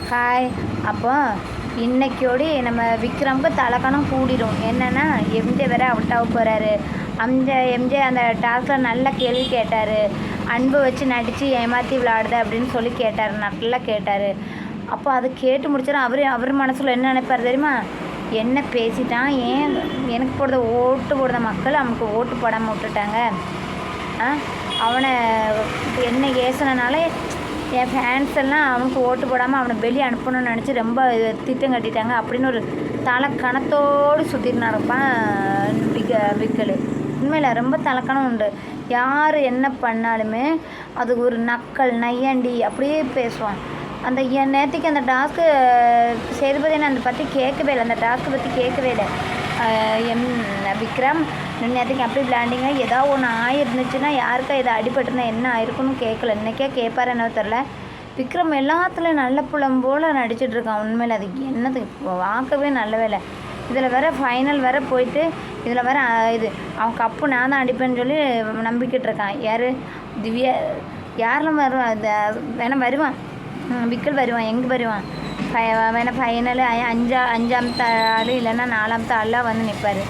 Hi. அப்போ இன்னைக்கோடி நம்ம விக்ரமுக்கு தலைக்கணம் கூடிடும். என்னென்னா எம்ஜே வேற அவுட் ஆக போகிறாரு. எம்ஜே அந்த டாஸ்கில் நல்ல கேள்வி கேட்டார். அன்பு வச்சு நடித்து ஏமாற்றி விளையாடுது அப்படின்னு சொல்லி கேட்டார். நல்லா கேட்டார். அப்போ அது கேட்டு முடிச்சாலும் அவர் மனசில் என்ன நினைப்பார் தெரியுமா? என்ன பேசிட்டான், ஏன் எனக்கு போடுற மக்கள் அவனுக்கு ஓட்டு போடாமல் விட்டுட்டாங்க, அவனை என்ன ஏசினால என் ஃபேன்ஸ் எல்லாம் அவனுக்கு ஓட்டு போடாமல் அவனை வெளியே அனுப்பணும்னு நினச்சி ரொம்ப திட்டம் கட்டிட்டாங்க அப்படின்னு ஒரு கணத்தோடு சுற்றிட்டு நடப்பான் விக்கல். உண்மையில் ரொம்ப தலைக்கணம் உண்டு. யார் என்ன பண்ணாலுமே அது ஒரு நக்கல் நையாண்டி அப்படியே பேசுவான். அந்த நேற்றுக்கு அந்த டாஸ்க்கு சேதுபதி நான் அதை பற்றி கேட்கவே இல்லை. அந்த டாஸ்க்கை பற்றி கேட்கவே இல்லை. விக்ரம் நேற்றுக்கு அப்படி விளையாண்டிங்க, ஏதாவது ஒன்று ஆயிருந்துச்சுன்னா யாருக்கா இதை அடிபட்டுனா என்ன ஆயிருக்குன்னு கேட்கல. இன்றைக்கே கேட்பாரு என்னவோ தெரில. விக்ரம் எல்லாத்துலேயும் நல்ல புலம் போல் நடிச்சிட்ருக்கான். உண்மையில் அது என்னது பார்க்கவே நல்லவே இல்லை. இதில் வேறு ஃபைனல் வேறு போயிட்டு இதில் வேறு இது அவன் கப்பு நான் தான் அடிப்பேன்னு சொல்லி நம்பிக்கிட்டு இருக்கான். யார் திவ்யா யாரெல்லாம் வருவான்? அது வேணா வருவான், விக்கல் வருவான். எங்கே வருவான்? வேணா ஃபைனலு அஞ்சாமத்த ஆள் இல்லைன்னா 4ஆமத்த ஆளாக வந்து நிற்பார்.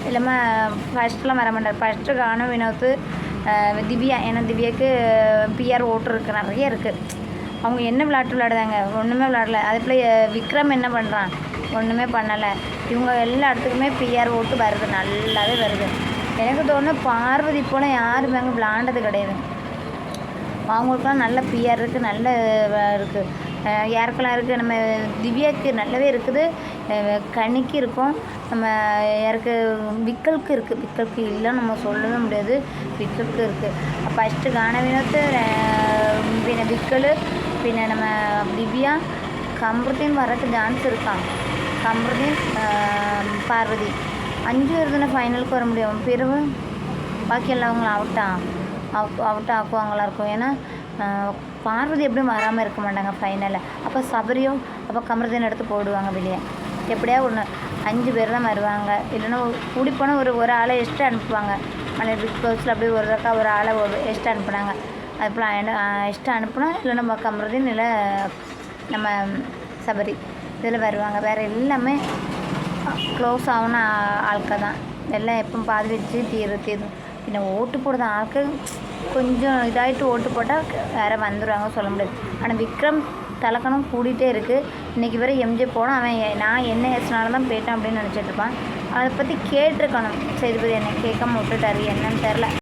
இல்லாமல் ஃபஸ்ட்லாம் வர மாட்டார். ஃபஸ்ட்டு காணும் வினோத்து திவ்யா. ஏன்னா திவ்யாவுக்கு பிஆர் ஓட்டு இருக்குது, நிறைய இருக்குது. அவங்க என்ன விளையாடுதாங்க? ஒன்றுமே விளையாடல. அதுக்குள்ளே விக்ரம் என்ன பண்ணுறான்? ஒன்றுமே பண்ணலை. இவங்க எல்லா இடத்துக்குமே பிஆர் ஓட்டு வருது, நல்லாவே வருது. எனக்கு தோணும் பார்வதி போல் யாருமே அங்கே விளையாண்டது கிடையாது. அவங்களுக்குலாம் நல்ல பிஆர் இருக்குது, நல்ல இருக்குது. யாருக்கெல்லாம் இருக்குது? நம்ம திவ்யாவுக்கு நல்லாவே இருக்குது, கனிக்கு இருக்கும், நம்ம யாருக்கு விக்கலுக்கு இருக்குது. விக்கலுக்கு இல்லை நம்ம சொல்லவே முடியாது, விக்கலுக்கு இருக்குது. ஃபஸ்ட்டு கான வினோத்து, பின்ன விக்கல், பின்ன நம்ம திவ்யா, கம்ருதீன் வரக்கு சான்ஸ் இருக்கான். கம்ருதீன், பார்வதி 5 பேர் தானே ஃபைனலுக்கு வர முடியும். பிறகு பாக்கி எல்லாவங்களும் அவுட் ஆக்குவாங்களா இருக்கும். ஏன்னா பார்வதி எப்படியும் வராமல் இருக்க மாட்டாங்க ஃபைனலில். அப்போ சபரியும் அப்போ கமருதீன் எடுத்து போடுவாங்க வெளியே. எப்படியா ஒன்று 5 பேர் தான் வருவாங்க. இல்லைன்னா கூடி போனால் ஒரு ஆளை எக்ஸ்ட்ரா அனுப்புவாங்க. ஆனால் பிக் பாஸில் அப்படியே ஒரு ஆளை எக்ஸ்ட்ரா அனுப்புனாங்க. அது போல் எக்ஸ்ட்ரா அனுப்புனா இல்லை நம்ம கமருதீன் இல்லை நம்ம சபரி இதில் வருவாங்க. வேறு எல்லாமே க்ளோஸ் ஆகுன ஆட்கள் தான். எல்லாம் எப்போ பாதி வச்சு தீரும். பின்ன ஓட்டு போடுற ஆட்கள் கொஞ்சம் இதாகிட்டு ஓட்டு போட்டால் வேறு வந்துடுவாங்க, சொல்ல முடியாது. ஆனால் விக்ரம் தலைக்கணம் கூடிகிட்டே இருக்குது. இன்றைக்கி வரை எம்ஜே போனால் அவன் நான் என்ன ஏசினால தான் போயிட்டான் அப்படின்னு நினச்சிட்ருப்பான். அதை பற்றி கேட்டிருக்கணும். சேதுபதி என்னை கேட்காம விட்டுட்டாரு, என்னன்னு தெரில.